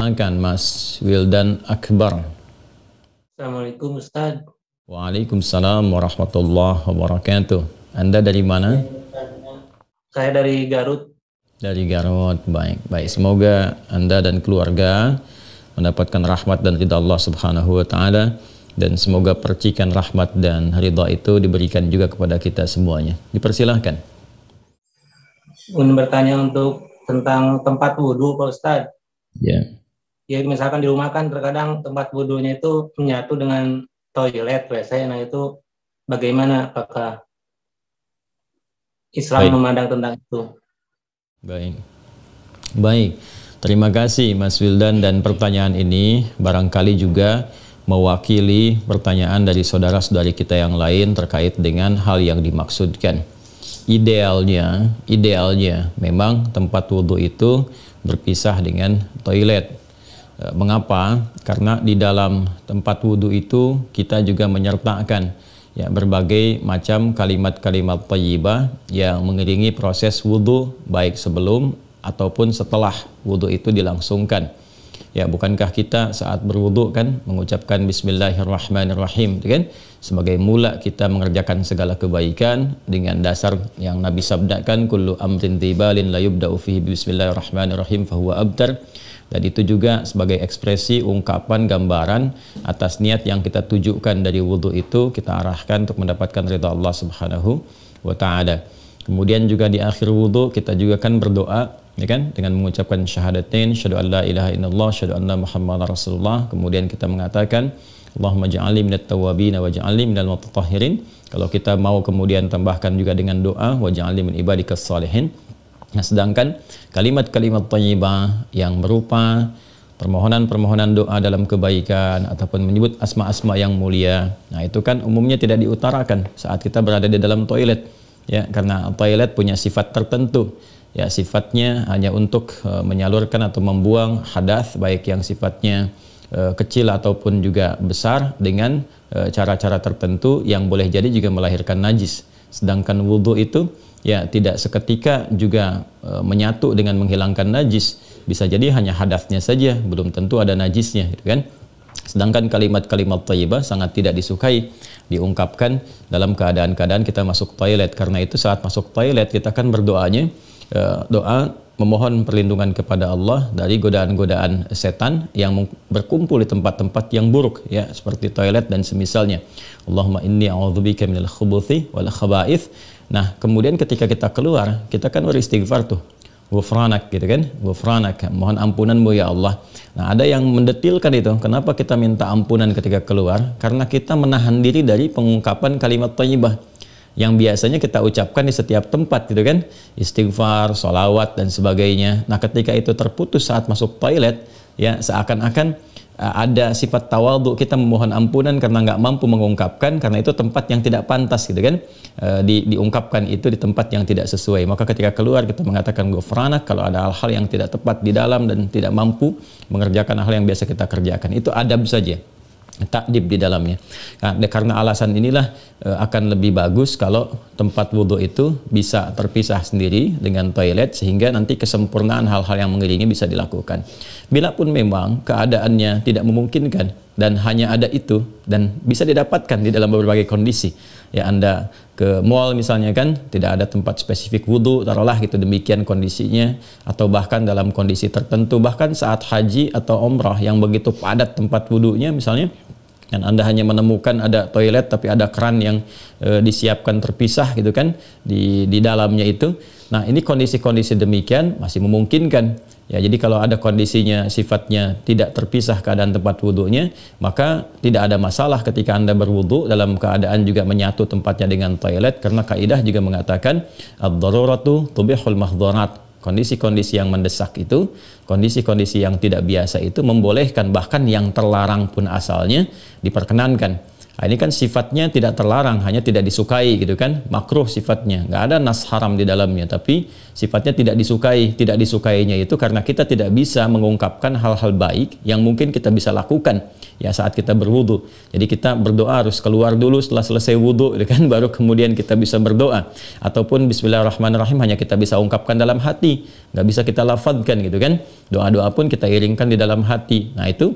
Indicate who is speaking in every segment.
Speaker 1: Silakan Mas Wildan Akbar.
Speaker 2: Assalamualaikum Ustaz.
Speaker 1: Waalaikumsalam warahmatullahi wabarakatuh. Anda dari mana?
Speaker 2: Saya dari Garut.
Speaker 1: Dari Garut. Baik, baik. Semoga Anda dan keluarga mendapatkan rahmat dan ridha Allah Subhanahu wa taala, dan semoga percikan rahmat dan ridha itu diberikan juga kepada kita semuanya. Dipersilahkan.
Speaker 2: Ingin bertanya tentang tempat wudhu Pak Ustaz.
Speaker 1: Ya.
Speaker 2: Ya misalkan di rumah kan terkadang tempat wudhunya itu menyatu dengan toilet WC. Nah itu bagaimana, apakah Islam memandang tentang itu?
Speaker 1: Baik. Baik. Terima kasih Mas Wildan, dan pertanyaan ini barangkali juga mewakili pertanyaan dari saudara-saudari kita yang lain terkait dengan hal yang dimaksudkan. Idealnya memang tempat wudhu itu berpisah dengan toilet. Mengapa? Karena di dalam tempat wudhu itu kita juga menyertakan ya berbagai macam kalimat-kalimat thayyibah yang mengiringi proses wudhu, baik sebelum ataupun setelah wudhu itu dilangsungkan. Ya, bukankah kita saat berwudhu kan mengucapkan Bismillahirrahmanirrahim, kan? Sebagai mula kita mengerjakan segala kebaikan dengan dasar yang Nabi sabdakan, kullu amrin tibalin la yubda'u fihi Bismillahirrahmanirrahim fahuwa abtar. Dan itu juga sebagai ekspresi ungkapan gambaran atas niat yang kita tujukan dari wudhu itu, kita arahkan untuk mendapatkan ridha Allah Subhanahu wa taala. Kemudian juga di akhir wudhu kita juga kan berdoa, ya kan, dengan mengucapkan syahadatain, syahadu an la ilaha illallah, syahadu anna muhammadar rasulullah. Kemudian kita mengatakan Allahumma ja'alni minat tawwabin wa ja'alni minal mutatahhirin. Kalau kita mau kemudian tambahkan juga dengan doa wa ja'alni min ibadikas salihin. Nah, sedangkan kalimat-kalimat thayyibah yang berupa permohonan-permohonan doa dalam kebaikan ataupun menyebut asma-asma yang mulia, nah itu kan umumnya tidak diutarakan saat kita berada di dalam toilet, ya, karena toilet punya sifat tertentu, ya, sifatnya hanya untuk menyalurkan atau membuang hadas, baik yang sifatnya kecil ataupun juga besar, dengan cara-cara tertentu yang boleh jadi juga melahirkan najis. Sedangkan wudhu itu ya tidak seketika juga menyatu dengan menghilangkan najis, bisa jadi hanya hadasnya saja, belum tentu ada najisnya, gitu kan. Sedangkan kalimat-kalimat thayyibah sangat tidak disukai diungkapkan dalam keadaan-keadaan kita masuk toilet. Karena itu saat masuk toilet kita kan berdoanya doa memohon perlindungan kepada Allah dari godaan-godaan setan yang berkumpul di tempat-tempat yang buruk, ya, seperti toilet dan semisalnya. Allahumma inni a'udzubika minal khubuthi wal khaba'ith. Nah, kemudian ketika kita keluar, kita kan beristighfar tuh. Ghufranak, gitu kan? Ghufranak, mohon ampunanmu ya Allah. Nah, ada yang mendetilkan itu. Kenapa kita minta ampunan ketika keluar? Karena kita menahan diri dari pengungkapan kalimat thayyibah yang biasanya kita ucapkan di setiap tempat, gitu kan, istighfar, sholawat dan sebagainya. Nah, ketika itu terputus saat masuk toilet, ya, seakan-akan ada sifat tawadhu, kita memohon ampunan karena nggak mampu mengungkapkan, karena itu tempat yang tidak pantas, gitu kan, diungkapkan itu di tempat yang tidak sesuai. Maka ketika keluar kita mengatakan ghufranak kalau ada hal-hal yang tidak tepat di dalam dan tidak mampu mengerjakan hal yang biasa kita kerjakan. Itu adab saja, takdib di dalamnya. Nah, karena alasan inilah akan lebih bagus kalau tempat wudhu itu bisa terpisah sendiri dengan toilet, sehingga nanti kesempurnaan hal-hal yang mengiringi bisa dilakukan. Bila pun memang keadaannya tidak memungkinkan dan hanya ada itu dan bisa didapatkan di dalam berbagai kondisi, ya, Anda ke mall misalnya kan, tidak ada tempat spesifik wudhu, taruhlah gitu, demikian kondisinya, atau bahkan dalam kondisi tertentu, bahkan saat haji atau umrah yang begitu padat tempat wudhunya misalnya, dan Anda hanya menemukan ada toilet tapi ada keran yang disiapkan terpisah, gitu kan, di dalamnya itu. Nah, ini kondisi-kondisi demikian masih memungkinkan. Ya, jadi kalau ada kondisinya sifatnya tidak terpisah keadaan tempat wudhunya, maka tidak ada masalah ketika Anda berwudhu dalam keadaan juga menyatu tempatnya dengan toilet, karena kaidah juga mengatakan ad-daruratu tubihul mahdharat. Kondisi-kondisi yang mendesak itu, kondisi-kondisi yang tidak biasa itu membolehkan, bahkan yang terlarang pun asalnya diperkenankan. Nah, ini kan sifatnya tidak terlarang, hanya tidak disukai gitu kan, makruh sifatnya, nggak ada nas haram di dalamnya, tapi sifatnya tidak disukai. Tidak disukainya itu karena kita tidak bisa mengungkapkan hal-hal baik yang mungkin kita bisa lakukan ya saat kita berwudu. Jadi kita berdoa harus keluar dulu setelah selesai wudu, gitu kan, baru kemudian kita bisa berdoa. Ataupun Bismillahirrahmanirrahim hanya kita bisa ungkapkan dalam hati, nggak bisa kita lafadzkan gitu kan. Doa-doa pun kita iringkan di dalam hati. Nah itu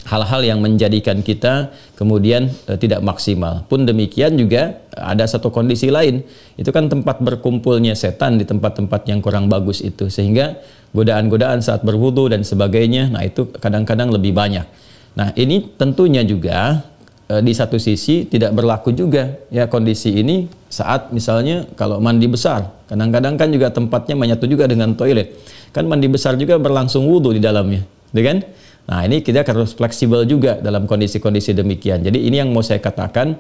Speaker 1: hal-hal yang menjadikan kita kemudian tidak maksimal. Pun demikian juga ada satu kondisi lain, itu kan tempat berkumpulnya setan di tempat-tempat yang kurang bagus itu, sehingga godaan-godaan saat berwudu dan sebagainya, nah itu kadang-kadang lebih banyak. Nah ini tentunya juga di satu sisi tidak berlaku juga ya kondisi ini saat misalnya kalau mandi besar, kadang-kadang kan juga tempatnya menyatu juga dengan toilet, kan mandi besar juga berlangsung wudu di dalamnya, kan? Nah ini kita harus fleksibel juga dalam kondisi-kondisi demikian. Jadi ini yang mau saya katakan,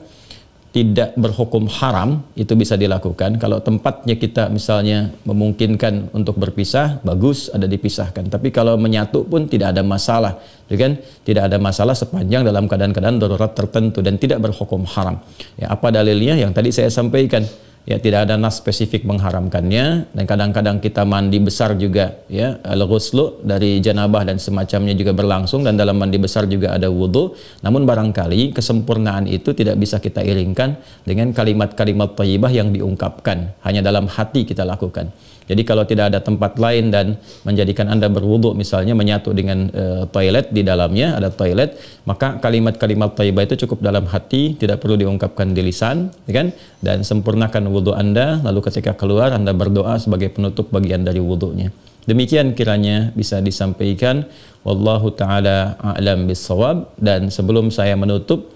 Speaker 1: tidak berhukum haram itu bisa dilakukan. Kalau tempatnya kita misalnya memungkinkan untuk berpisah, bagus ada dipisahkan. Tapi kalau menyatu pun tidak ada masalah, kan? Tidak ada masalah sepanjang dalam keadaan-keadaan darurat tertentu dan tidak berhukum haram. Ya, apa dalilnya? Yang tadi saya sampaikan. Ya, tidak ada nas spesifik mengharamkannya, dan kadang-kadang kita mandi besar juga ya, al-ghuslu dari janabah dan semacamnya juga berlangsung, dan dalam mandi besar juga ada wudu. Namun barangkali kesempurnaan itu tidak bisa kita iringkan dengan kalimat-kalimat thayyibah yang diungkapkan, hanya dalam hati kita lakukan. Jadi kalau tidak ada tempat lain dan menjadikan Anda berwudu misalnya menyatu dengan toilet, di dalamnya ada toilet, maka kalimat-kalimat thayyibah itu cukup dalam hati, tidak perlu diungkapkan di lisan, kan? Dan sempurnakan wudu Anda, lalu ketika keluar Anda berdoa sebagai penutup bagian dari wudunya. Demikian kiranya bisa disampaikan. Wallahu ta'ala a'lam bissawab. Dan sebelum saya menutup,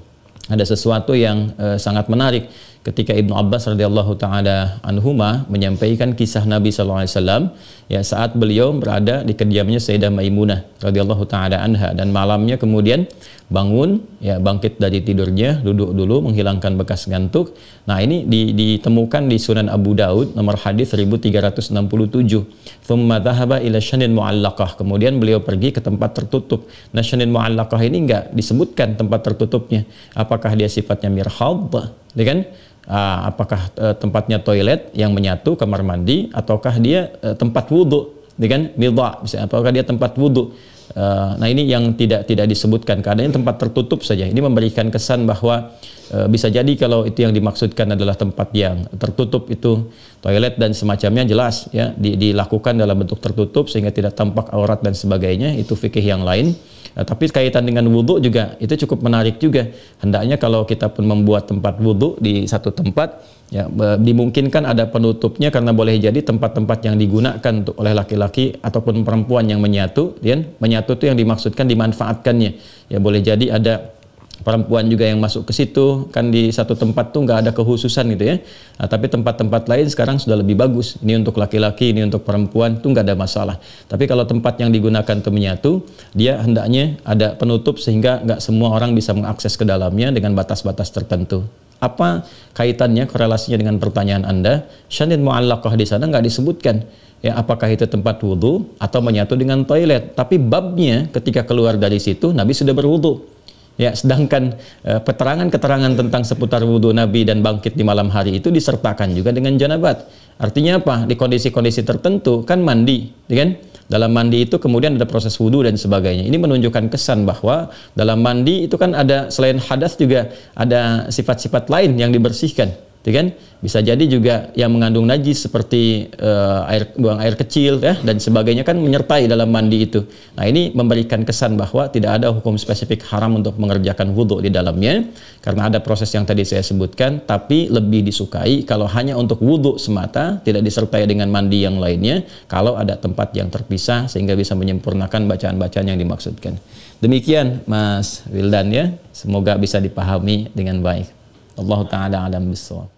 Speaker 1: ada sesuatu yang sangat menarik ketika Ibnu Abbas radhiyallahu taala anhuma menyampaikan kisah Nabi sallallahu alaihi wasallam ya saat beliau berada di kediamannya Sayyidah Maimunah radhiyallahu taala anha, dan malamnya kemudian bangun ya, bangkit dari tidurnya, duduk dulu menghilangkan bekas ngantuk. Nah ini ditemukan di Sunan Abu Daud nomor hadis 1367. Thumma dhahaba ila syanin mu'allaqah, kemudian beliau pergi ke tempat tertutup. Nah syanin mu'allaqah ini enggak disebutkan tempat tertutupnya, apakah dia sifatnya mirhad, ya kan? Apakah tempatnya toilet yang menyatu, kamar mandi, ataukah dia tempat wudhu, kan? Midha, misalnya, apakah dia tempat wudhu? Nah ini yang tidak disebutkan, keadaannya tempat tertutup saja. Ini memberikan kesan bahwa bisa jadi kalau itu yang dimaksudkan adalah tempat yang tertutup, itu toilet dan semacamnya, jelas ya dilakukan dalam bentuk tertutup sehingga tidak tampak aurat dan sebagainya, itu fikih yang lain. Tapi kaitan dengan wudhu juga itu cukup menarik juga. Hendaknya kalau kita pun membuat tempat wudhu di satu tempat, ya dimungkinkan ada penutupnya, karena boleh jadi tempat-tempat yang digunakan untuk oleh laki-laki ataupun perempuan yang menyatu, ya, menyatu itu yang dimaksudkan dimanfaatkannya. Ya boleh jadi ada perempuan juga yang masuk ke situ, kan di satu tempat tuh nggak ada kehususan gitu ya. Nah, tapi tempat-tempat lain sekarang sudah lebih bagus. Ini untuk laki-laki, ini untuk perempuan, tuh nggak ada masalah. Tapi kalau tempat yang digunakan untuk menyatu, dia hendaknya ada penutup sehingga nggak semua orang bisa mengakses ke dalamnya dengan batas-batas tertentu. Apa kaitannya, korelasinya dengan pertanyaan Anda? Syanin mu'allaqah di sana nggak disebutkan. Ya, apakah itu tempat wudhu atau menyatu dengan toilet? Tapi babnya ketika keluar dari situ, Nabi sudah berwudhu. Ya, sedangkan keterangan-keterangan tentang seputar wudhu Nabi dan bangkit di malam hari itu disertakan juga dengan janabat. Artinya apa? Di kondisi-kondisi tertentu kan mandi, kan? Dalam mandi itu kemudian ada proses wudhu dan sebagainya. Ini menunjukkan kesan bahwa dalam mandi itu kan ada, selain hadas juga ada sifat-sifat lain yang dibersihkan, kan? Bisa jadi juga yang mengandung najis seperti buang air kecil ya, dan sebagainya kan menyertai dalam mandi itu. Nah ini memberikan kesan bahwa tidak ada hukum spesifik haram untuk mengerjakan wudhu di dalamnya, karena ada proses yang tadi saya sebutkan. Tapi lebih disukai kalau hanya untuk wudhu semata, tidak disertai dengan mandi yang lainnya, kalau ada tempat yang terpisah sehingga bisa menyempurnakan bacaan-bacaan yang dimaksudkan. Demikian Mas Wildan ya, semoga bisa dipahami dengan baik. Allah Ta'ala alam bisawab.